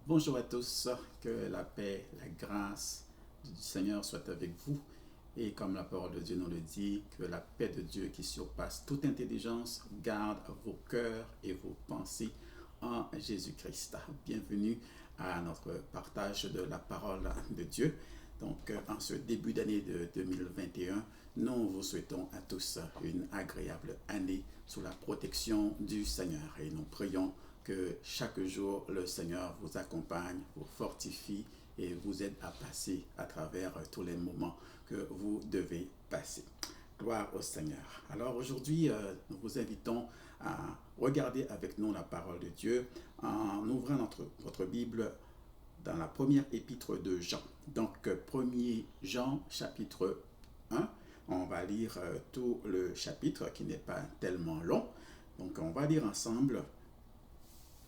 Bonjour à tous, que la paix, la grâce du Seigneur soit avec vous. Et comme la parole de Dieu nous le dit, que la paix de Dieu qui surpasse toute intelligence garde vos cœurs et vos pensées en Jésus-Christ. Bienvenue à notre partage de la parole de Dieu. Donc, en ce début d'année de 2021, nous vous souhaitons à tous une agréable année sous la protection du Seigneur. Et nous prions que chaque jour, le Seigneur vous accompagne, vous fortifie et vous aide à passer à travers tous les moments que vous devez passer. Gloire au Seigneur. Alors aujourd'hui, nous vous invitons à regarder avec nous la parole de Dieu en ouvrant votre Bible dans la première épître de Jean. Donc, 1er Jean, chapitre 1. On va lire tout le chapitre qui n'est pas tellement long. Donc, on va lire ensemble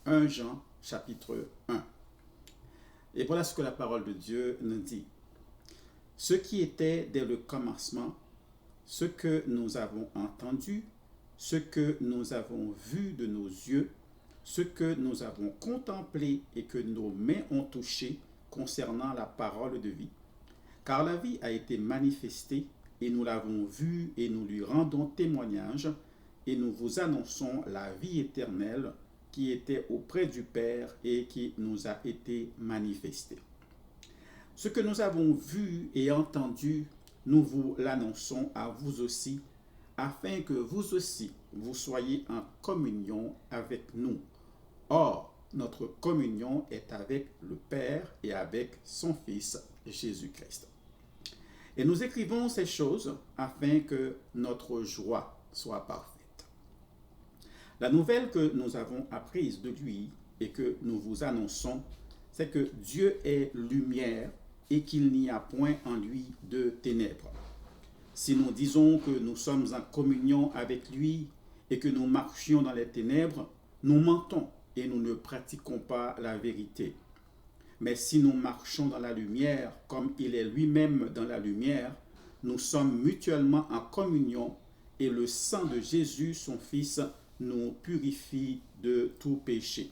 1 Jean, chapitre 1. Et voilà ce que la parole de Dieu nous dit. Ce qui était dès le commencement, ce que nous avons entendu, ce que nous avons vu de nos yeux, ce que nous avons contemplé et que nos mains ont touché concernant la parole de vie. Car la vie a été manifestée et nous l'avons vue et nous lui rendons témoignage et nous vous annonçons la vie éternelle qui était auprès du Père et qui nous a été manifestée. Ce que nous avons vu et entendu, nous vous l'annonçons à vous aussi, afin que vous aussi, vous soyez en communion avec nous. Or, notre communion est avec le Père et avec son Fils Jésus-Christ. Et nous écrivons ces choses afin que notre joie soit parfaite. La nouvelle que nous avons apprise de lui et que nous vous annonçons, c'est que Dieu est lumière et qu'il n'y a point en lui de ténèbres. Si nous disons que nous sommes en communion avec lui et que nous marchions dans les ténèbres, nous mentons et nous ne pratiquons pas la vérité. Mais si nous marchons dans la lumière, comme il est lui-même dans la lumière, nous sommes mutuellement en communion et le sang de Jésus, son Fils, nous purifie de tout péché.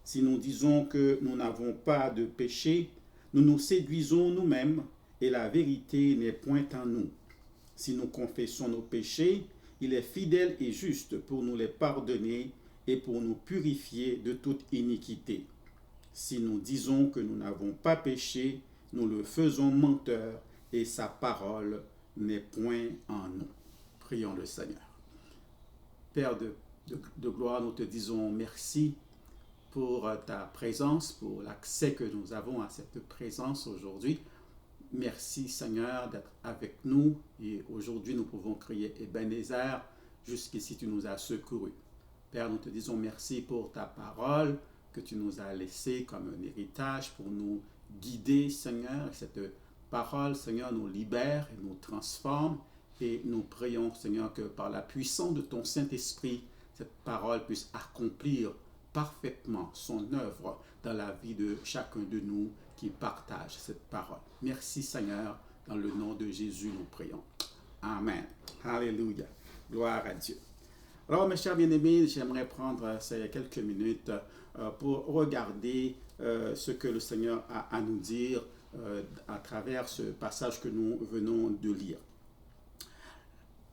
Si nous disons que nous n'avons pas de péché, nous nous séduisons nous-mêmes et la vérité n'est point en nous. Si nous confessons nos péchés, il est fidèle et juste pour nous les pardonner et pour nous purifier de toute iniquité. Si nous disons que nous n'avons pas péché, nous le faisons menteur et sa parole n'est point en nous. Prions le Seigneur. Père de gloire, nous te disons merci pour ta présence, pour l'accès que nous avons à cette présence aujourd'hui. Merci Seigneur d'être avec nous et aujourd'hui nous pouvons crier Ebenezer, jusqu'ici tu nous as secourus. Père, nous te disons merci pour ta parole que tu nous as laissée comme un héritage pour nous guider Seigneur. Cette parole Seigneur nous libère et nous transforme et nous prions Seigneur que par la puissance de ton Saint-Esprit, cette parole puisse accomplir parfaitement son œuvre dans la vie de chacun de nous qui partage cette parole. Merci Seigneur, dans le nom de Jésus nous prions. Amen. Alléluia. Gloire à Dieu. Alors mes chers bien-aimés, j'aimerais prendre ces quelques minutes pour regarder ce que le Seigneur a à nous dire à travers ce passage que nous venons de lire.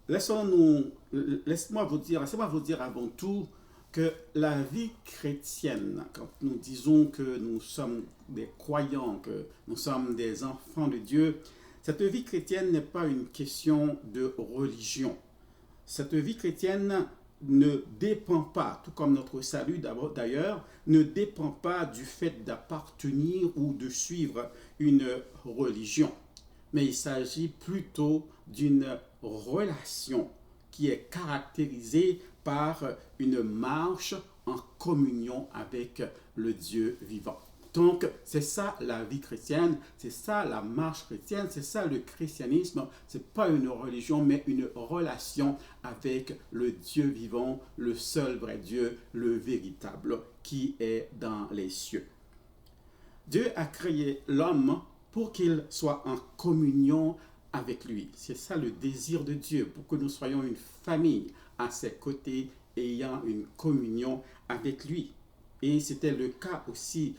Laissez-moi vous dire avant tout que la vie chrétienne, quand nous disons que nous sommes des croyants, que nous sommes des enfants de Dieu, cette vie chrétienne n'est pas une question de religion. Cette vie chrétienne ne dépend pas, tout comme notre salut d'ailleurs, ne dépend pas du fait d'appartenir ou de suivre une religion. Mais il s'agit plutôt d'une relation qui est caractérisée par une marche en communion avec le Dieu vivant. Donc, c'est ça la vie chrétienne, c'est ça la marche chrétienne, c'est ça le christianisme. Ce n'est pas une religion, mais une relation avec le Dieu vivant, le seul vrai Dieu, le véritable, qui est dans les cieux. Dieu a créé l'homme pour qu'il soit en communion avec lui. C'est ça le désir de Dieu, pour que nous soyons une famille à ses côtés, ayant une communion avec lui. Et c'était le cas aussi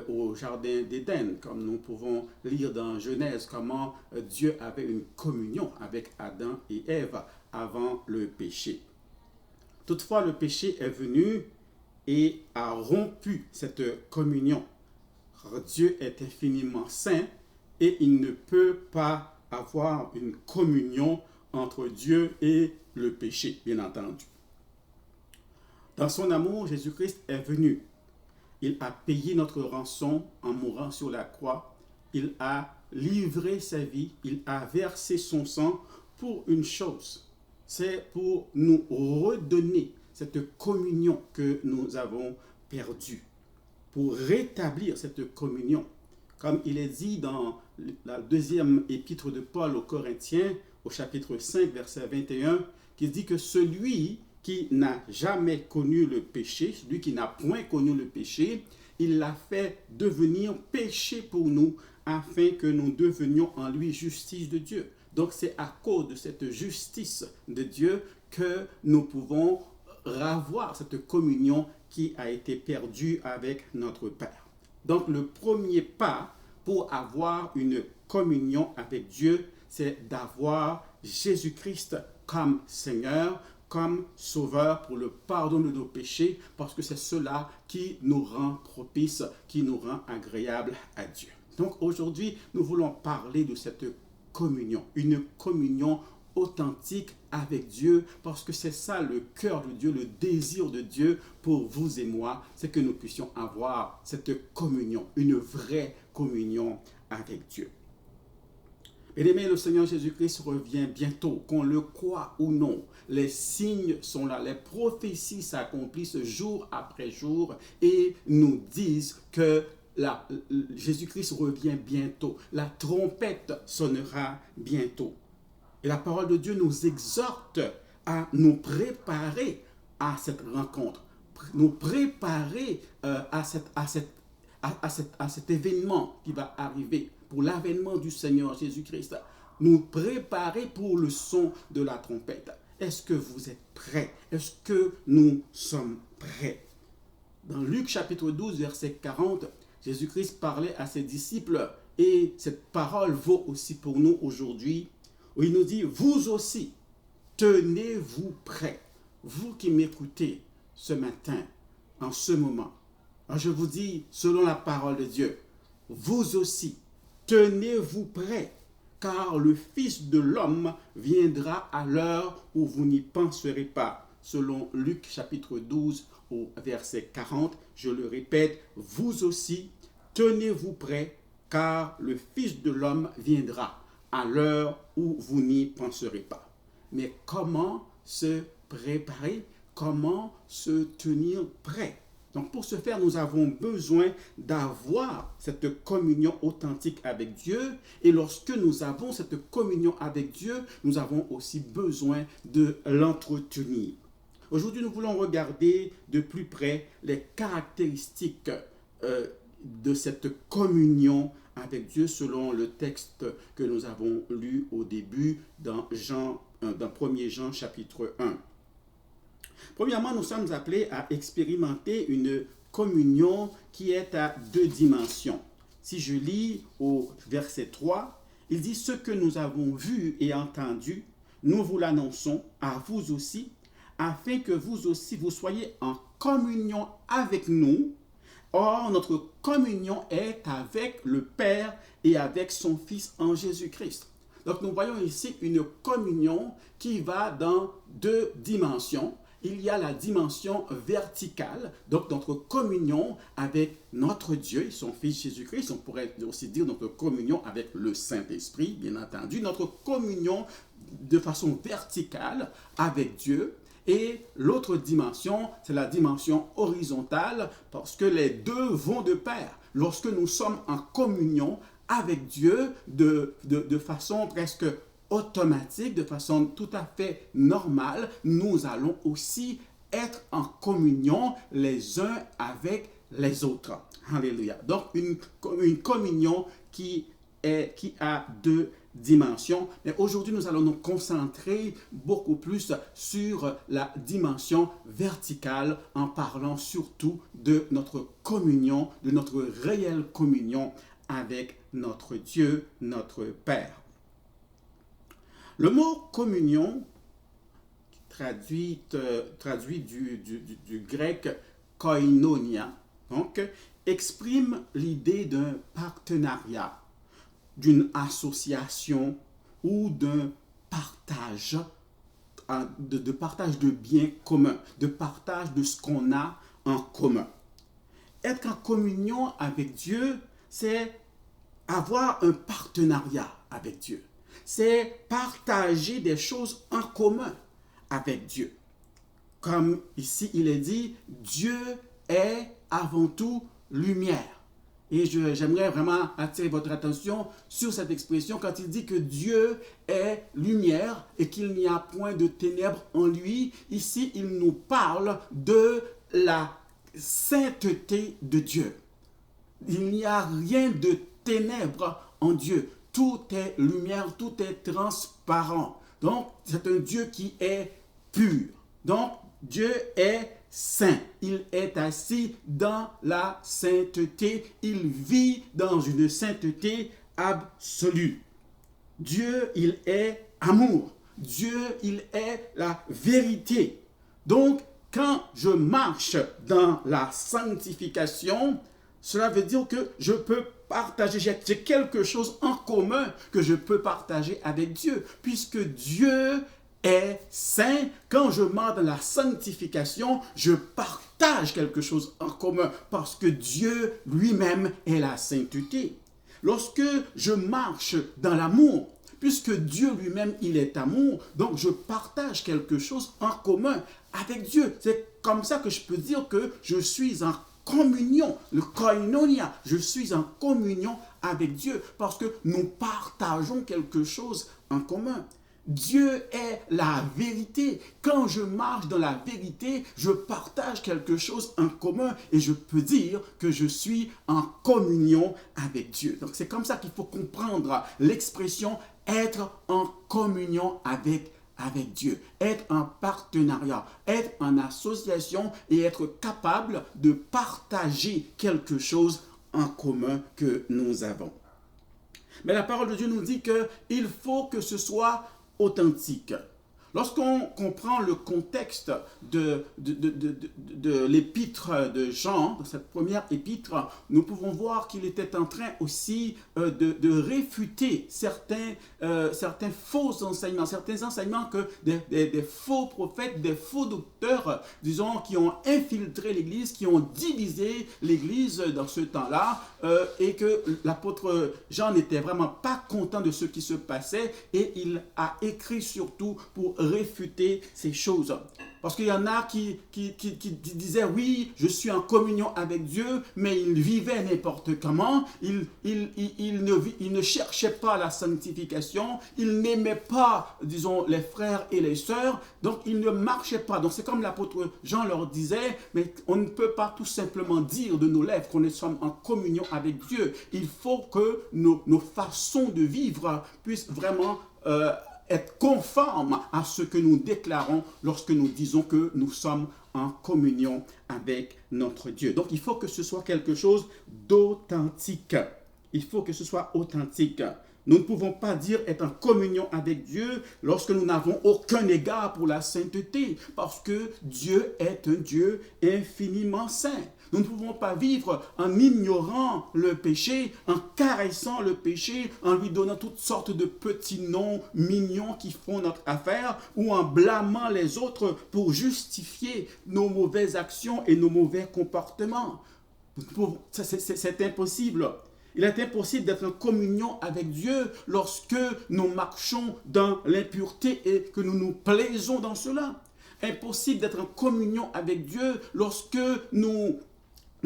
au jardin d'Éden, comme nous pouvons lire dans Genèse comment Dieu avait une communion avec Adam et Ève avant le péché. Toutefois, le péché est venu et a rompu cette communion. Dieu est infiniment saint et il ne peut pas avoir une communion entre Dieu et le péché, bien entendu. Dans son amour, Jésus-Christ est venu. Il a payé notre rançon en mourant sur la croix. Il a livré sa vie. Il a versé son sang pour une chose. C'est pour nous redonner cette communion que nous avons perdue. Pour rétablir cette communion. Comme il est dit dans la deuxième épître de Paul aux Corinthiens, au chapitre 5, verset 21, qui dit que celui qui n'a jamais connu le péché, celui qui n'a point connu le péché, il l'a fait devenir péché pour nous, afin que nous devenions en lui justice de Dieu. Donc c'est à cause de cette justice de Dieu que nous pouvons revoir cette communion qui a été perdue avec notre Père. Donc le premier pas pour avoir une communion avec Dieu, c'est d'avoir Jésus-Christ comme Seigneur, comme Sauveur pour le pardon de nos péchés, parce que c'est cela qui nous rend propice, qui nous rend agréable à Dieu. Donc aujourd'hui, nous voulons parler de cette communion, une communion authentique avec Dieu, parce que c'est ça le cœur de Dieu, le désir de Dieu pour vous et moi, c'est que nous puissions avoir cette communion, une vraie communion avec Dieu. Bien-aimés, le Seigneur Jésus-Christ revient bientôt, qu'on le croit ou non. Les signes sont là, les prophéties s'accomplissent jour après jour et nous disent que Jésus-Christ revient bientôt. La trompette sonnera bientôt. Et la parole de Dieu nous exhorte à nous préparer à cette rencontre, nous préparer à cet événement qui va arriver, pour l'avènement du Seigneur Jésus-Christ, nous préparer pour le son de la trompette. Est-ce que vous êtes prêts? Est-ce que nous sommes prêts? Dans Luc chapitre 12, verset 40, Jésus-Christ parlait à ses disciples et cette parole vaut aussi pour nous aujourd'hui, où il nous dit, vous aussi, tenez-vous prêts. Vous qui m'écoutez ce matin, en ce moment, alors je vous dis, selon la parole de Dieu, vous aussi, tenez-vous prêts, car le Fils de l'homme viendra à l'heure où vous n'y penserez pas. Selon Luc chapitre 12 au verset 40, je le répète, vous aussi, tenez-vous prêts, car le Fils de l'homme viendra à l'heure où vous n'y penserez pas. Mais comment se préparer? Comment se tenir prêt? Donc pour ce faire, nous avons besoin d'avoir cette communion authentique avec Dieu. Et lorsque nous avons cette communion avec Dieu, nous avons aussi besoin de l'entretenir. Aujourd'hui, nous voulons regarder de plus près les caractéristiques de cette communion avec Dieu selon le texte que nous avons lu au début dans 1 Jean chapitre 1. Premièrement, nous sommes appelés à expérimenter une communion qui est à deux dimensions. Si je lis au verset 3, il dit « Ce que nous avons vu et entendu, nous vous l'annonçons à vous aussi, afin que vous aussi vous soyez en communion avec nous. Or, notre communion est avec le Père et avec son Fils en Jésus-Christ. » Donc, nous voyons ici une communion qui va dans deux dimensions. Il y a la dimension verticale, donc notre communion avec notre Dieu, son Fils Jésus-Christ. On pourrait aussi dire notre communion avec le Saint-Esprit, bien entendu. Notre communion de façon verticale avec Dieu. Et l'autre dimension, c'est la dimension horizontale, parce que les deux vont de pair. Lorsque nous sommes en communion avec Dieu de façon presque automatique, de façon tout à fait normale, nous allons aussi être en communion les uns avec les autres. Alléluia. Donc, une communion qui a deux dimension. Mais aujourd'hui, nous allons nous concentrer beaucoup plus sur la dimension verticale en parlant surtout de notre communion, de notre réelle communion avec notre Dieu, notre Père. Le mot communion, traduit du grec koinonia, donc, exprime l'idée d'un partenariat, d'une association ou d'un partage, de partage de biens communs, de partage de ce qu'on a en commun. Être en communion avec Dieu, c'est avoir un partenariat avec Dieu. C'est partager des choses en commun avec Dieu. Comme ici il est dit, Dieu est avant tout lumière. Et j'aimerais vraiment attirer votre attention sur cette expression quand il dit que Dieu est lumière et qu'il n'y a point de ténèbres en lui. Ici, il nous parle de la sainteté de Dieu. Il n'y a rien de ténèbres en Dieu. Tout est lumière, tout est transparent. Donc, c'est un Dieu qui est pur. Donc, Dieu est saint. Il est assis dans la sainteté. Il vit dans une sainteté absolue. Dieu, il est amour. Dieu, il est la vérité. Donc, quand je marche dans la sanctification, cela veut dire que je peux partager, j'ai quelque chose en commun que je peux partager avec Dieu, puisque Dieu est saint. Quand je marche dans la sanctification, je partage quelque chose en commun, parce que Dieu lui-même est la sainteté. Lorsque je marche dans l'amour, puisque Dieu lui-même, il est amour, donc je partage quelque chose en commun avec Dieu. C'est comme ça que je peux dire que je suis en communion, le koinonia, je suis en communion avec Dieu parce que nous partageons quelque chose en commun. Dieu est la vérité. Quand je marche dans la vérité, je partage quelque chose en commun et je peux dire que je suis en communion avec Dieu. Donc c'est comme ça qu'il faut comprendre l'expression être en communion avec Dieu, être en partenariat, être en association et être capable de partager quelque chose en commun que nous avons. Mais la parole de Dieu nous dit qu'il faut que ce soit authentique. Lorsqu'on comprend le contexte de l'épître de Jean, de cette première épître, nous pouvons voir qu'il était en train aussi de réfuter certains faux enseignements, certains enseignements que des faux prophètes, des faux docteurs, disons, qui ont infiltré l'Église, qui ont divisé l'Église dans ce temps-là, et que l'apôtre Jean n'était vraiment pas content de ce qui se passait, et il a écrit surtout pour réfuter ces choses. Parce qu'il y en a qui disaient, oui, je suis en communion avec Dieu, mais ils vivaient n'importe comment, ils ne cherchaient pas la sanctification, ils n'aimaient pas, disons, les frères et les sœurs, donc ils ne marchaient pas. Donc c'est comme l'apôtre Jean leur disait, mais on ne peut pas tout simplement dire de nos lèvres qu'on est en communion avec Dieu. Il faut que nos façons de vivre puissent vraiment être conformes à ce que nous déclarons lorsque nous disons que nous sommes en communion avec notre Dieu. Donc, il faut que ce soit quelque chose d'authentique. Il faut que ce soit authentique. Nous ne pouvons pas dire être en communion avec Dieu lorsque nous n'avons aucun égard pour la sainteté, parce que Dieu est un Dieu infiniment saint. Nous ne pouvons pas vivre en ignorant le péché, en caressant le péché, en lui donnant toutes sortes de petits noms mignons qui font notre affaire, ou en blâmant les autres pour justifier nos mauvaises actions et nos mauvais comportements. C'est impossible. Il est impossible d'être en communion avec Dieu lorsque nous marchons dans l'impureté et que nous nous plaisons dans cela. Impossible d'être en communion avec Dieu lorsque nous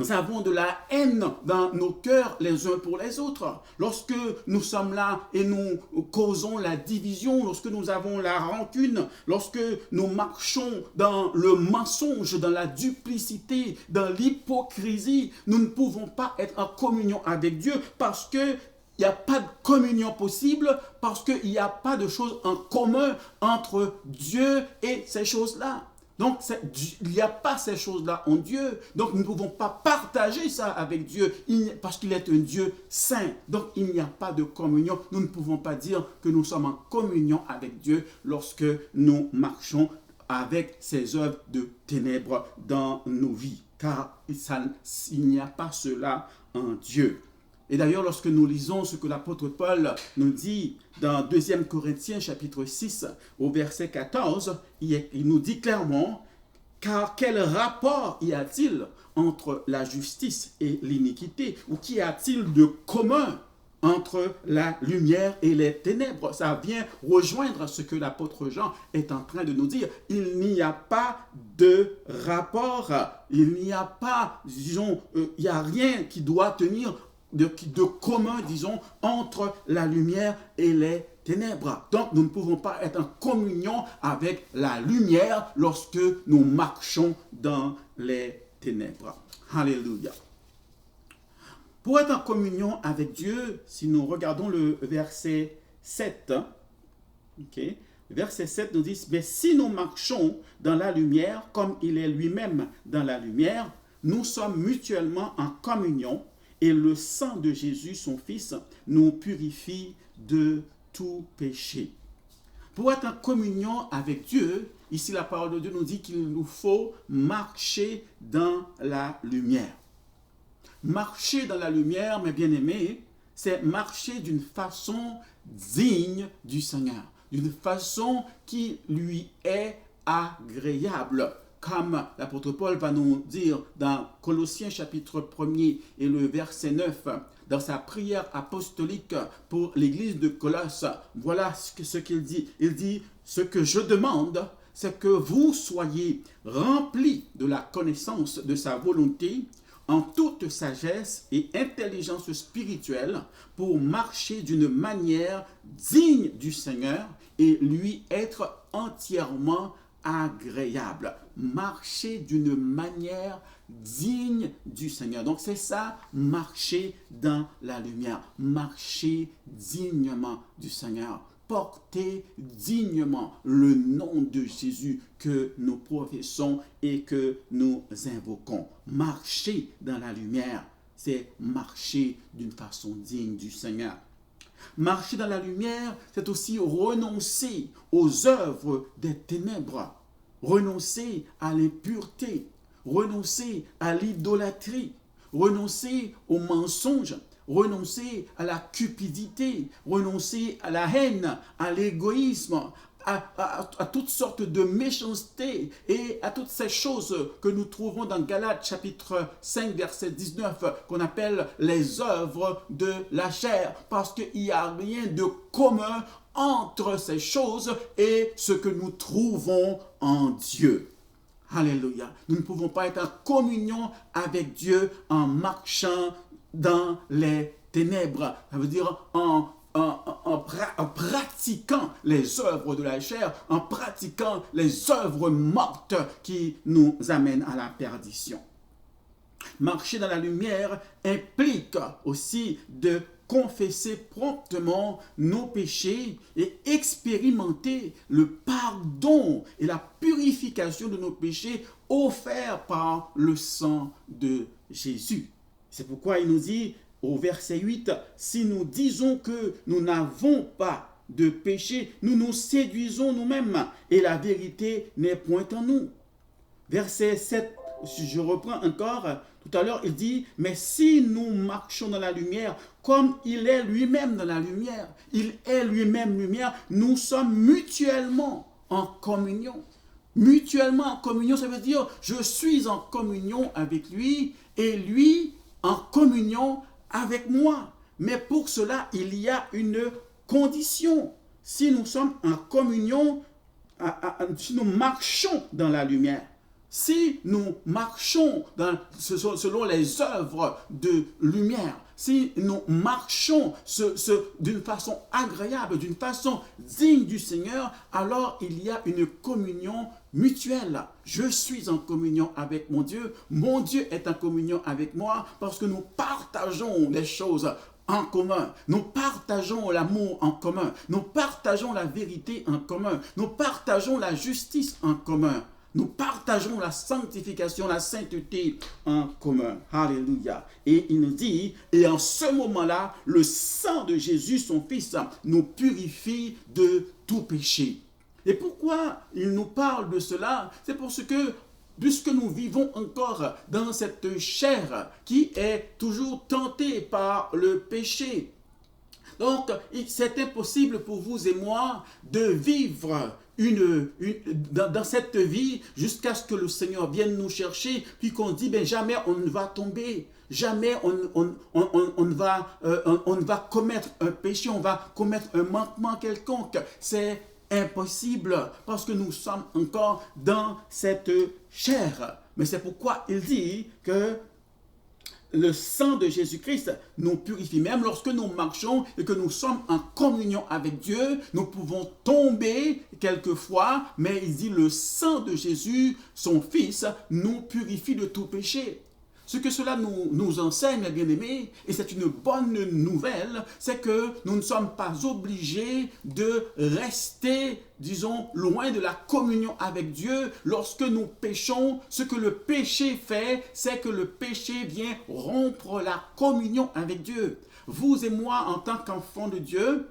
avons de la haine dans nos cœurs les uns pour les autres. Lorsque nous sommes là et nous causons la division, lorsque nous avons la rancune, lorsque nous marchons dans le mensonge, dans la duplicité, dans l'hypocrisie, nous ne pouvons pas être en communion avec Dieu parce que il n'y a pas de communion possible parce qu'il n'y a pas de choses en commun entre Dieu et ces choses-là. Donc, il n'y a pas ces choses-là en Dieu. Donc, nous ne pouvons pas partager ça avec Dieu parce qu'il est un Dieu saint. Donc, il n'y a pas de communion. Nous ne pouvons pas dire que nous sommes en communion avec Dieu lorsque nous marchons avec ces œuvres de ténèbres dans nos vies. Car il n'y a pas cela en Dieu. Et d'ailleurs, lorsque nous lisons ce que l'apôtre Paul nous dit dans 2 Corinthiens chapitre 6, au verset 14, il nous dit clairement, « Car quel rapport y a-t-il entre la justice et l'iniquité? Ou qu'y a-t-il de commun entre la lumière et les ténèbres ?» Ça vient rejoindre ce que l'apôtre Jean est en train de nous dire. Il n'y a pas de rapport, il n'y a pas, disons, il n'y a rien qui doit tenir de commun, disons, entre la lumière et les ténèbres. Donc, nous ne pouvons pas être en communion avec la lumière lorsque nous marchons dans les ténèbres. Alléluia. Pour être en communion avec Dieu, si nous regardons le verset 7, le verset 7 nous dit, « Mais si nous marchons dans la lumière, comme il est lui-même dans la lumière, nous sommes mutuellement en communion, et le sang de Jésus, son Fils, nous purifie de tout péché. » Pour être en communion avec Dieu, ici la parole de Dieu nous dit qu'il nous faut marcher dans la lumière. Marcher dans la lumière, mes bien-aimés, c'est marcher d'une façon digne du Seigneur, d'une façon qui lui est agréable. Comme l'apôtre Paul va nous dire dans Colossiens chapitre 1er et le verset 9, dans sa prière apostolique pour l'église de Colosse, voilà ce qu'il dit. Il dit, « Ce que je demande, c'est que vous soyez remplis de la connaissance de sa volonté, en toute sagesse et intelligence spirituelle, pour marcher d'une manière digne du Seigneur et lui être entièrement agréable. » Marcher d'une manière digne du Seigneur. Donc c'est ça, marcher dans la lumière. Marcher dignement du Seigneur. Porter dignement le nom de Jésus que nous professons et que nous invoquons. Marcher dans la lumière, c'est marcher d'une façon digne du Seigneur. Marcher dans la lumière, c'est aussi renoncer aux œuvres des ténèbres. Renoncer à l'impureté, renoncer à l'idolâtrie, renoncer au mensonge, renoncer à la cupidité, renoncer à la haine, à l'égoïsme, à toutes sortes de méchanceté et à toutes ces choses que nous trouvons dans Galates chapitre 5 verset 19 qu'on appelle les œuvres de la chair, parce qu'il n'y a rien de commun entre ces choses et ce que nous trouvons en Dieu. Alléluia. Nous ne pouvons pas être en communion avec Dieu en marchant dans les ténèbres. Ça veut dire en pratiquant les œuvres de la chair, en pratiquant les œuvres mortes qui nous amènent à la perdition. Marcher dans la lumière implique aussi de confesser promptement nos péchés et expérimenter le pardon et la purification de nos péchés offerts par le sang de Jésus. C'est pourquoi il nous dit au verset 8, « Si nous disons que nous n'avons pas de péché, nous nous séduisons nous-mêmes et la vérité n'est point en nous. » Verset 7, je reprends encore, tout à l'heure, il dit, « Mais si nous marchons dans la lumière, comme il est lui-même dans la lumière, il est lui-même lumière, nous sommes mutuellement en communion. » Mutuellement en communion, ça veut dire, je suis en communion avec lui et lui en communion avec moi. Mais pour cela, il y a une condition. Si nous sommes en communion, si nous marchons dans la lumière, si nous marchons selon les œuvres de lumière, si nous marchons d'une façon agréable, d'une façon digne du Seigneur, alors il y a une communion mutuelle. Je suis en communion avec mon Dieu est en communion avec moi parce que nous partageons des choses en commun. Nous partageons l'amour en commun. Nous partageons la vérité en commun. Nous partageons la justice en commun. Nous partageons la sanctification, la sainteté en commun. Alléluia. Et il nous dit, et en ce moment-là, le sang de Jésus, son Fils, nous purifie de tout péché. Et pourquoi il nous parle de cela? C'est parce que puisque nous vivons encore dans cette chair qui est toujours tentée par le péché. Donc, c'est impossible pour vous et moi de vivre dans cette vie jusqu'à ce que le Seigneur vienne nous chercher, puis qu'on dit, ben jamais on ne va tomber, jamais on ne va commettre un péché, on va commettre un manquement quelconque. C'est impossible parce que nous sommes encore dans cette chair. Mais c'est pourquoi il dit que le sang de Jésus-Christ nous purifie. Même lorsque nous marchons et que nous sommes en communion avec Dieu, nous pouvons tomber quelquefois, mais il dit le sang de Jésus, son Fils, nous purifie de tout péché. Ce que cela nous enseigne, mes bien-aimés, et c'est une bonne nouvelle, c'est que nous ne sommes pas obligés de rester, disons, loin de la communion avec Dieu. Lorsque nous péchons, ce que le péché fait, c'est que le péché vient rompre la communion avec Dieu. Vous et moi, en tant qu'enfants de Dieu,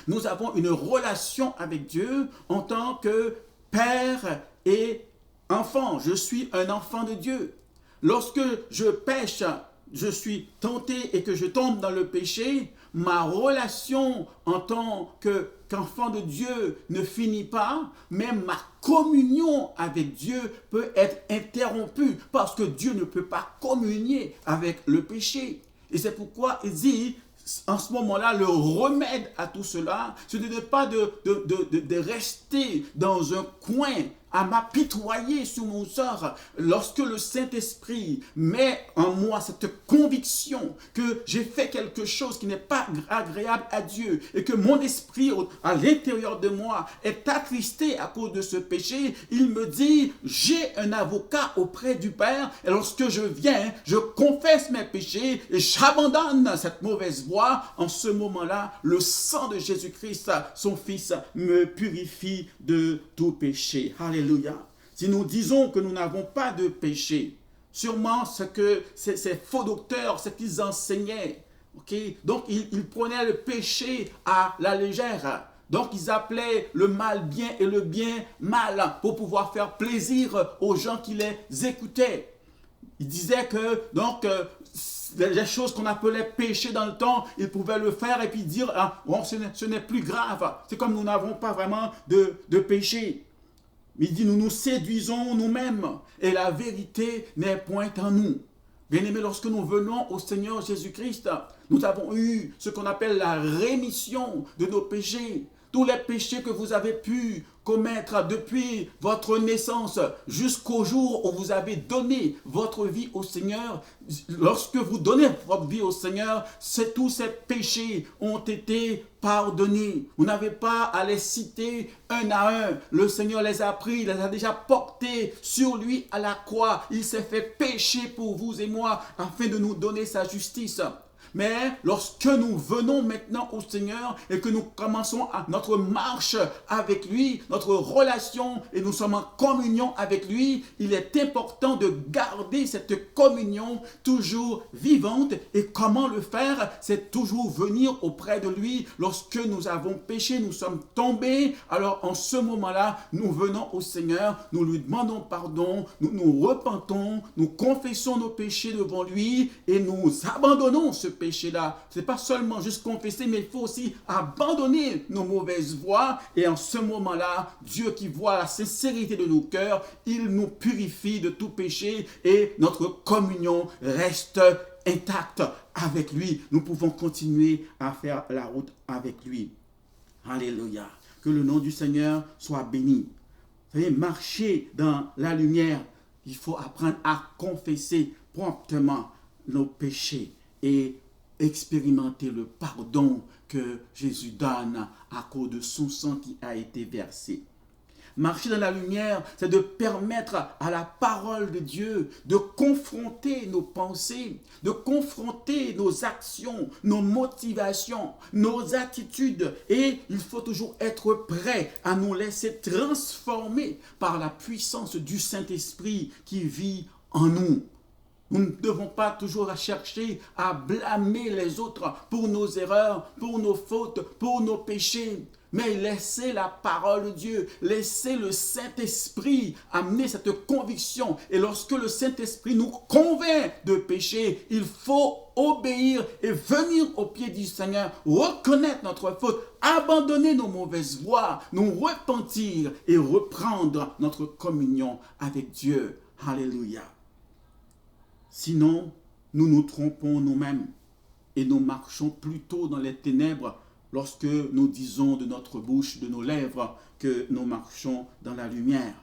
nous avons une relation avec Dieu en tant que père et enfant. Je suis un enfant de Dieu. Lorsque je pêche, je suis tenté et que je tombe dans le péché, ma relation en tant qu'enfant de Dieu ne finit pas, mais ma communion avec Dieu peut être interrompue parce que Dieu ne peut pas communier avec le péché. Et c'est pourquoi il dit, en ce moment-là, le remède à tout cela, ce n'est pas de rester dans un coin à m'apitoyer sur mon sort. Lorsque le Saint-Esprit met en moi cette conviction que j'ai fait quelque chose qui n'est pas agréable à Dieu et que mon esprit à l'intérieur de moi est attristé à cause de ce péché, il me dit, j'ai un avocat auprès du Père et lorsque je viens, je confesse mes péchés et j'abandonne cette mauvaise voie. En ce moment-là, le sang de Jésus-Christ, son Fils, me purifie de tout péché. Alléluia. Si nous disons que nous n'avons pas de péché, sûrement ce que ces faux docteurs, ce qu'ils enseignaient, donc ils prenaient le péché à la légère. Donc ils appelaient le mal bien et le bien mal pour pouvoir faire plaisir aux gens qui les écoutaient. Ils disaient que donc les choses qu'on appelait péché dans le temps, ils pouvaient le faire et puis dire ah, bon, ce n'est plus grave. C'est comme nous n'avons pas vraiment de péché. Il dit, nous nous séduisons nous-mêmes et la vérité n'est point en nous. Bien-aimés, lorsque nous venons au Seigneur Jésus-Christ, nous avons eu ce qu'on appelle la rémission de nos péchés. Tous les péchés que vous avez pu commettre depuis votre naissance jusqu'au jour où vous avez donné votre vie au Seigneur. Lorsque vous donnez votre vie au Seigneur, tous ces péchés ont été pardonnés. Vous n'avez pas à les citer un à un. Le Seigneur les a pris, il les a déjà portés sur lui à la croix. Il s'est fait pécher pour vous et moi afin de nous donner sa justice. Mais lorsque nous venons maintenant au Seigneur et que nous commençons notre marche avec lui, notre relation et nous sommes en communion avec lui, il est important de garder cette communion toujours vivante. Et comment le faire? C'est toujours venir auprès de lui. Lorsque nous avons péché, nous sommes tombés, alors en ce moment-là, nous venons au Seigneur, nous lui demandons pardon, nous nous repentons, nous confessons nos péchés devant lui et nous abandonnons ce péché-là. Ce n'est pas seulement juste confesser, mais il faut aussi abandonner nos mauvaises voies. Et en ce moment-là, Dieu qui voit la sincérité de nos cœurs, il nous purifie de tout péché et notre communion reste intacte avec lui. Nous pouvons continuer à faire la route avec lui. Alléluia. Que le nom du Seigneur soit béni. Vous savez, marcher dans la lumière, il faut apprendre à confesser promptement nos péchés et expérimenter le pardon que Jésus donne à cause de son sang qui a été versé. Marcher dans la lumière, c'est de permettre à la parole de Dieu de confronter nos pensées, de confronter nos actions, nos motivations, nos attitudes. Et il faut toujours être prêt à nous laisser transformer par la puissance du Saint-Esprit qui vit en nous. Nous ne devons pas toujours chercher à blâmer les autres pour nos erreurs, pour nos fautes, pour nos péchés. Mais laissez la parole de Dieu, laissez le Saint-Esprit amener cette conviction. Et lorsque le Saint-Esprit nous convainc de péché, il faut obéir et venir au pied du Seigneur, reconnaître notre faute, abandonner nos mauvaises voies, nous repentir et reprendre notre communion avec Dieu. Alléluia. Sinon, nous nous trompons nous-mêmes et nous marchons plutôt dans les ténèbres lorsque nous disons de notre bouche, de nos lèvres, que nous marchons dans la lumière.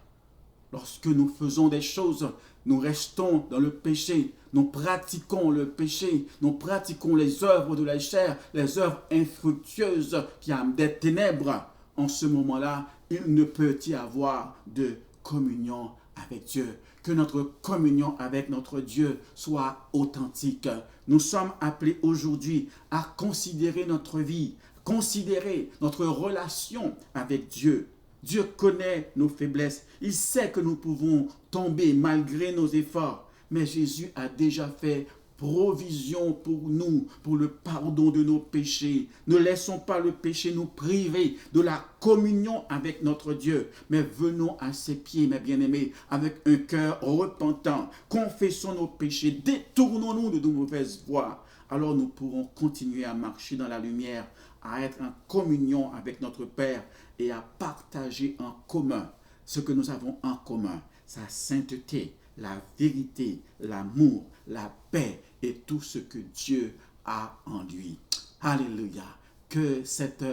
Lorsque nous faisons des choses, nous restons dans le péché, nous pratiquons le péché, nous pratiquons les œuvres de la chair, les œuvres infructueuses qui amènent des ténèbres. En ce moment-là, il ne peut y avoir de communion avec Dieu. Que notre communion avec notre Dieu soit authentique. Nous sommes appelés aujourd'hui à considérer notre vie, considérer notre relation avec Dieu. Dieu connaît nos faiblesses. Il sait que nous pouvons tomber malgré nos efforts. Mais Jésus a déjà fait provision pour nous, pour le pardon de nos péchés. Ne laissons pas le péché nous priver de la communion avec notre Dieu, mais venons à ses pieds, mes bien-aimés, avec un cœur repentant. Confessons nos péchés, détournons-nous de nos mauvaises voies. Alors nous pourrons continuer à marcher dans la lumière, à être en communion avec notre Père et à partager en commun ce que nous avons en commun, sa sainteté, la vérité, l'amour, la paix et tout ce que Dieu a en lui. Alléluia. Que cette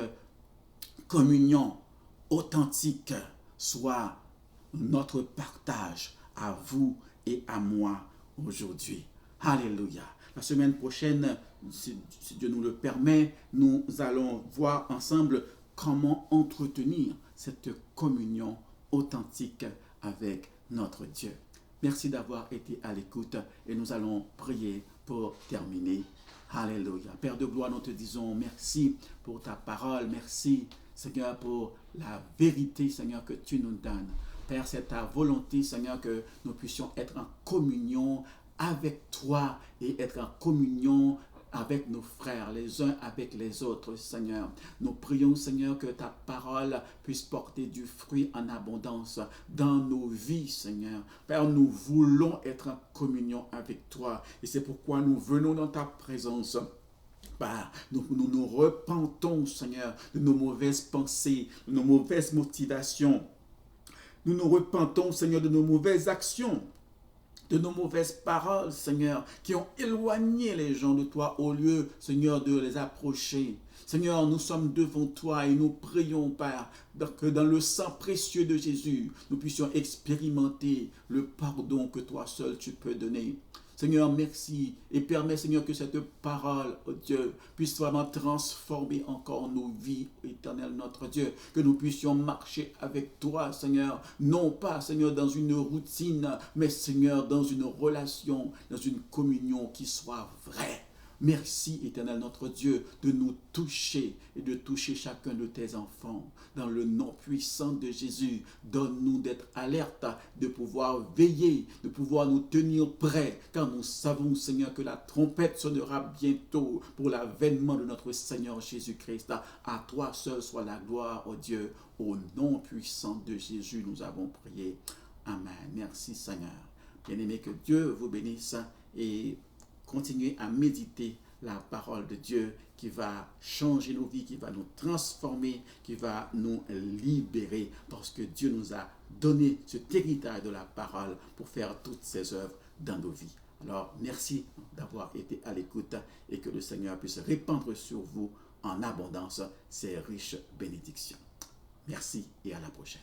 communion authentique soit notre partage à vous et à moi aujourd'hui. Alléluia. La semaine prochaine, si Dieu nous le permet, nous allons voir ensemble comment entretenir cette communion authentique avec notre Dieu. Merci d'avoir été à l'écoute et nous allons prier pour terminer. Alléluia. Père de gloire, nous te disons merci pour ta parole. Merci, Seigneur, pour la vérité, Seigneur, que tu nous donnes. Père, c'est ta volonté, Seigneur, que nous puissions être en communion avec toi et être en communion avec nos frères, les uns avec les autres, Seigneur. Nous prions, Seigneur, que ta parole puisse porter du fruit en abondance dans nos vies, Seigneur. Père, nous voulons être en communion avec toi et c'est pourquoi nous venons dans ta présence. Nous nous repentons, Seigneur, de nos mauvaises pensées, de nos mauvaises motivations. Nous nous repentons, Seigneur, de nos mauvaises actions, de nos mauvaises paroles, Seigneur, qui ont éloigné les gens de toi au lieu, Seigneur, de les approcher. Seigneur, nous sommes devant toi et nous prions, Père, que dans le sang précieux de Jésus, nous puissions expérimenter le pardon que toi seul tu peux donner. Seigneur, merci et permets, Seigneur, que cette parole, oh Dieu, puisse vraiment transformer encore nos vies, éternel notre Dieu, que nous puissions marcher avec toi, Seigneur, non pas, Seigneur, dans une routine, mais, Seigneur, dans une relation, dans une communion qui soit vraie. Merci, éternel notre Dieu, de nous toucher et de toucher chacun de tes enfants. Dans le nom puissant de Jésus, donne-nous d'être alertes, de pouvoir veiller, de pouvoir nous tenir prêts, car nous savons, Seigneur, que la trompette sonnera bientôt pour l'avènement de notre Seigneur Jésus-Christ. À toi seul soit la gloire, ô Dieu. Au nom puissant de Jésus, nous avons prié. Amen. Merci, Seigneur. Bien-aimés, que Dieu vous bénisse et continuez à méditer la parole de Dieu qui va changer nos vies, qui va nous transformer, qui va nous libérer parce que Dieu nous a donné cet héritage de la parole pour faire toutes ses œuvres dans nos vies. Alors, merci d'avoir été à l'écoute et que le Seigneur puisse répandre sur vous en abondance ses riches bénédictions. Merci et à la prochaine.